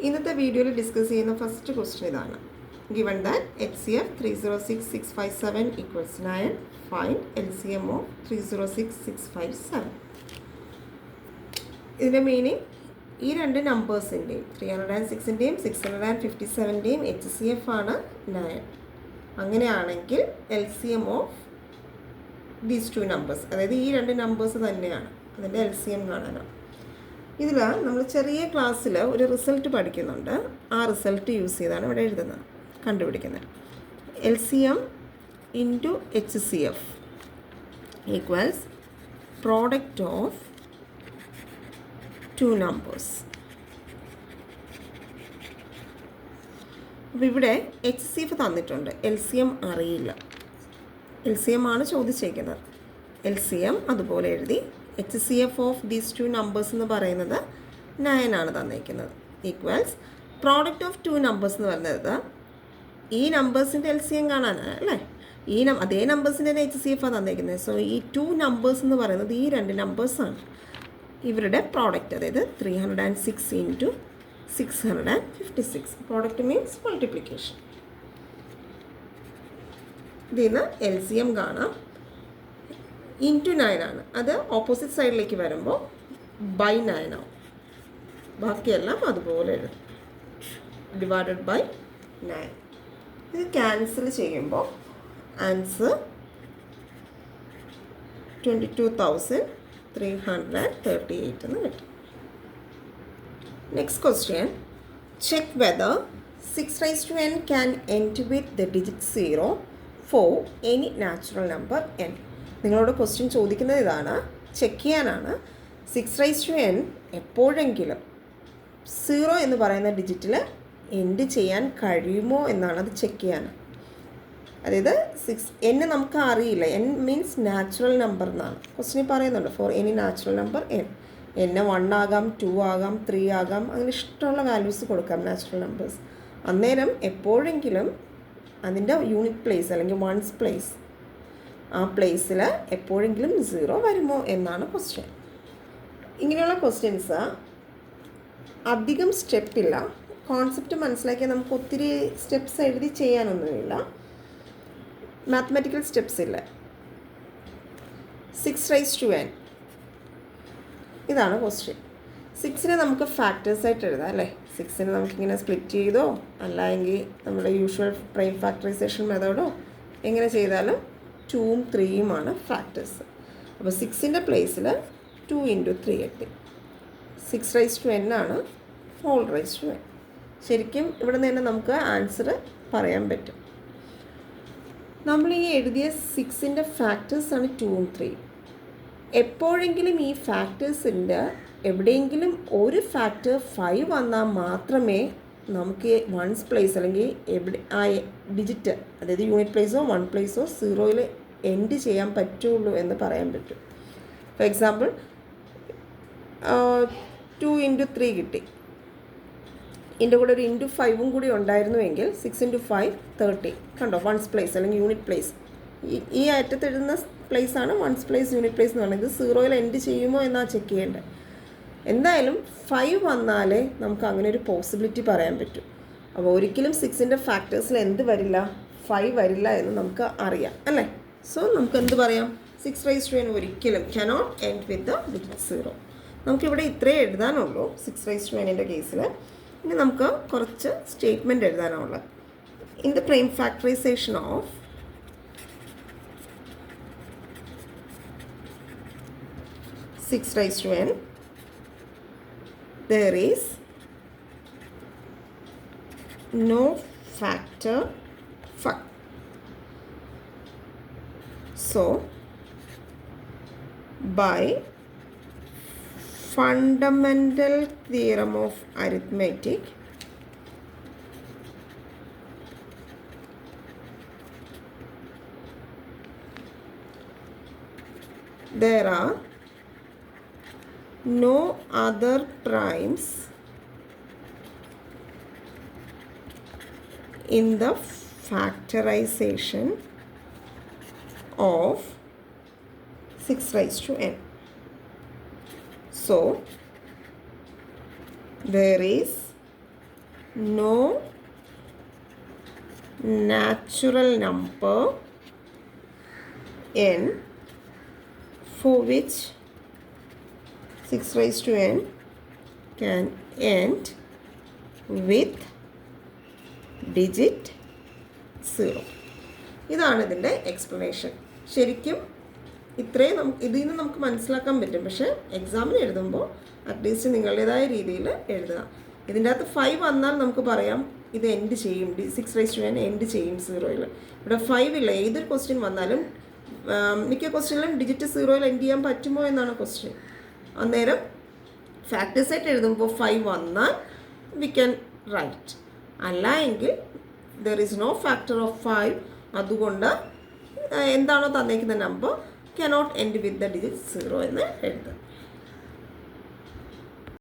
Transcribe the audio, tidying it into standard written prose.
ഇന്നത്തെ വീഡിയോയിൽ ഡിസ്കസ് ചെയ്യുന്ന ഫസ്റ്റ് ക്വസ്റ്റ്യൻ ഇതാണ്. Given that HCF 306657 equals 9, find LCM of 306657. ഇതിൻ്റെ മീനിങ് ഈ രണ്ട് നമ്പേഴ്സിൻ്റെയും 306ൻ്റെയും 657ൻ്റെയും HCF ആണ് 9. അങ്ങനെയാണെങ്കിൽ LCM of these two numbers, അതായത് ഈ രണ്ട് നമ്പേഴ്സ് തന്നെയാണ്, അതിൻ്റെ LCM കാണാനാണ്. ഇതിൽ നമ്മൾ ചെറിയ ക്ലാസ്സിൽ ഒരു റിസൾട്ട് പഠിക്കുന്നുണ്ട്. ആ റിസൾട്ട് യൂസ് ചെയ്താണ് ഇവിടെ എഴുതുന്നത്, കണ്ടുപിടിക്കുന്നത്. LCM into HCF equals product of two numbers. അപ്പോൾ ഇവിടെ HCF തന്നിട്ടുണ്ട്, LCM അറിയില്ല. LCM ആണ് ചോദിച്ചേക്കുന്നത്. LCM അതുപോലെ എഴുതി. HCF of these two numbers എന്ന് പറയുന്നത് 9 ആണ് തന്നിരിക്കുന്നത്. Equals product of two numbers എന്ന് പറയുന്നത് ഈ നമ്പേഴ്സിൻ്റെ LCM കാണാനാണ് അല്ലേ. അതേ നമ്പേഴ്സിൻ്റെ HCF ആണ് തന്നിരിക്കുന്നത്. സോ ഈ ടു നമ്പേഴ്സ് എന്ന് പറയുന്നത് ഈ രണ്ട് നമ്പേഴ്സാണ്. ഇവരുടെ പ്രോഡക്റ്റ്, അതായത് 306 ഇൻറ്റു 656. Product means multiplication. ഇതിൽ നിന്ന് LCM കാണാം. ഇൻറ്റു 9 ആണ്. അത് ഓപ്പോസിറ്റ് സൈഡിലേക്ക് വരുമ്പോൾ ബൈ 9 ആവും. ബാക്കിയെല്ലാം അതുപോലെ എഴുതും, ഡിവൈഡഡ് ബൈ 9. ഇത് ക്യാൻസൽ ചെയ്യുമ്പോൾ ആൻസർ 22,338 എന്ന് കിട്ടും. Next question. Check whether 6n can end with the digit 0 for any natural number n. നിങ്ങളോട് ക്വസ്റ്റ്യൻ ചോദിക്കുന്നത് ഇതാണ്, ചെക്ക് ചെയ്യാനാണ്. 6n എപ്പോഴെങ്കിലും 0 എന്ന് പറയുന്ന ഡിജിറ്റിൽ എൻഡ് ചെയ്യാൻ കഴിയുമോ എന്നാണ് അത് ചെക്ക് ചെയ്യാൻ. അതായത് n നമുക്ക് അറിയില്ല. n മീൻസ് നാച്ചുറൽ നമ്പർ എന്നാണ് ക്വസ്റ്റ്യൻ പറയുന്നുണ്ട്. For any natural number n 1 ആകാം, 2 ആകാം, 3 ആകാം, അങ്ങനെ ഇഷ്ടമുള്ള വാല്യൂസ് കൊടുക്കാം നാച്ചുറൽ നമ്പേഴ്സ്. അന്നേരം എപ്പോഴെങ്കിലും അതിൻ്റെ യൂണിറ്റ് പ്ലേസ് അല്ലെങ്കിൽ വൺസ് പ്ലേസ്, ആ പ്ലേസിൽ എപ്പോഴെങ്കിലും 0 വരുമോ എന്നാണ് ക്വസ്റ്റ്യൻ. ഇങ്ങനെയുള്ള ക്വസ്റ്റ്യൻസ് അധികം സ്റ്റെപ്പില്ല. കോൺസെപ്റ്റ് മനസ്സിലാക്കിയാൽ നമുക്ക് ഒത്തിരി സ്റ്റെപ്സ് എഴുതി ചെയ്യാനൊന്നുമില്ല. മാത്തമാറ്റിക്കൽ സ്റ്റെപ്സ് ഇല്ല. 6n ഇതാണ് ക്വസ്റ്റ്യൻ. 6നെ നമുക്ക് ഫാക്ടേഴ്സായിട്ട് എഴുതാം അല്ലേ. 6നെ നമുക്കിങ്ങനെ സ്പ്ലിറ്റ് ചെയ്തോ അല്ലെങ്കിൽ നമ്മുടെ യൂഷ്വൽ പ്രൈം ഫാക്ടറൈസേഷൻ മെത്തേഡോ എങ്ങനെ ചെയ്താലും 2ഉം 3യുമാണ് ഫാക്ടേഴ്സ്. അപ്പോൾ 6ൻ്റെ പ്ലേസിൽ 2 ഇൻറ്റു 3 എത്തി. 6n ആണ് ഹോൾ റൈസ് ടു n. ശരിക്കും ഇവിടെ നിന്ന് തന്നെ നമുക്ക് ആൻസർ പറയാൻ പറ്റും. നമ്മൾ ഈ എഴുതിയ 6ൻ്റെ ഫാക്ടേഴ്സാണ് 2ഉം 3യും. എപ്പോഴെങ്കിലും ഈ ഫാക്ടേഴ്സിൻ്റെ എവിടെയെങ്കിലും ഒരു ഫാക്ടർ 5 വന്നാൽ മാത്രമേ നമുക്ക് വൺസ് പ്ലേസ് അല്ലെങ്കിൽ ആ ഡിജിറ്റ്, അതായത് യൂണിറ്റ് പ്ലേസോ വൺ പ്ലേസോ 0യിൽ എൻഡ് ചെയ്യാൻ പറ്റുള്ളൂ എന്ന് പറയാൻ പറ്റും. ഫോർ എക്സാമ്പിൾ 2 ഇൻറ്റു 3 കിട്ടി. ഇതിൻ്റെ കൂടെ ഒരു ഇൻറ്റു 5ഉം കൂടി ഉണ്ടായിരുന്നുവെങ്കിൽ 6 ഇൻറ്റു 5 30. കണ്ടോ, വൺസ് പ്ലേസ് അല്ലെങ്കിൽ യൂണിറ്റ് പ്ലേസ്. ഈ അറ്റത്ത് എഴുതുന്ന പ്ലേസാണ് വൺസ് പ്ലേസ്, യൂണിറ്റ് പ്ലേസ് എന്ന് പറയുന്നത്. 0യിൽ എൻഡ് ചെയ്യുമോ എന്നാണ് ചെക്ക് ചെയ്യേണ്ടത്. എന്തായാലും 5 വന്നാലേ നമുക്ക് അങ്ങനെ ഒരു പോസിബിലിറ്റി പറയാൻ പറ്റും. അപ്പോൾ ഒരിക്കലും 6ൻ്റെ ഫാക്ടേഴ്സിൽ എന്ത് വരില്ല, 5 വരില്ല എന്ന് നമുക്ക് അറിയാം അല്ലേ. സോ നമുക്ക് എന്ത് പറയാം, 6n ഒരിക്കലും cannot end with the digit 0. നമുക്കിവിടെ ഇത്രേ എഴുതാനുള്ളൂ 6n കേസിൽ. ഇനി നമുക്ക് കുറച്ച് സ്റ്റേറ്റ്മെൻറ്റ് എഴുതാനുള്ളത്. In the prime factorisation of 6n there is no factor 5. So by fundamental theorem of arithmetic, there are no other primes in the factorization of 6n. So there is no natural number n for which 6 raised to n can end with digit 0. ഇതാണ് ഇതിൻ്റെ explanation. ശരിക്കും ഇത്രയും ഇതിൽ നിന്ന് നമുക്ക് മനസ്സിലാക്കാൻ പറ്റും. പക്ഷേ എക്സാമിന് എഴുതുമ്പോൾ അറ്റ്ലീസ്റ്റ് നിങ്ങളുടേതായ രീതിയിൽ എഴുതുക. ഇതിൻ്റെ അകത്ത് 5 വന്നാൽ നമുക്ക് പറയാം ഇത് എൻഡ് ചെയ്യും, 6 raised to n എൻഡ് ചെയ്യും 0-ൽ. ഇവിടെ 5 ഇല്ല. ഏതൊരു ക്വസ്റ്റ്യൻ വന്നാലും മിക്ക ക്വസ്റ്റ്യനിലും ഡിജിറ്റ് 0-ൽ എൻഡ് ചെയ്യാൻ പറ്റുമോ എന്നാണ് ക്വസ്റ്റ്യൻ. അന്നേരം ഫാക്ടേഴ്സ് ആയിട്ട് എഴുതുമ്പോൾ 5 വന്നാൽ വി ക്യാൻ റൈറ്റ്. അല്ല എങ്കിൽ there is no factor of 5. അതുകൊണ്ട് എന്താണോ തന്നേക്കുന്ന number cannot end with the digit 0 എന്ന് എഴുതുക.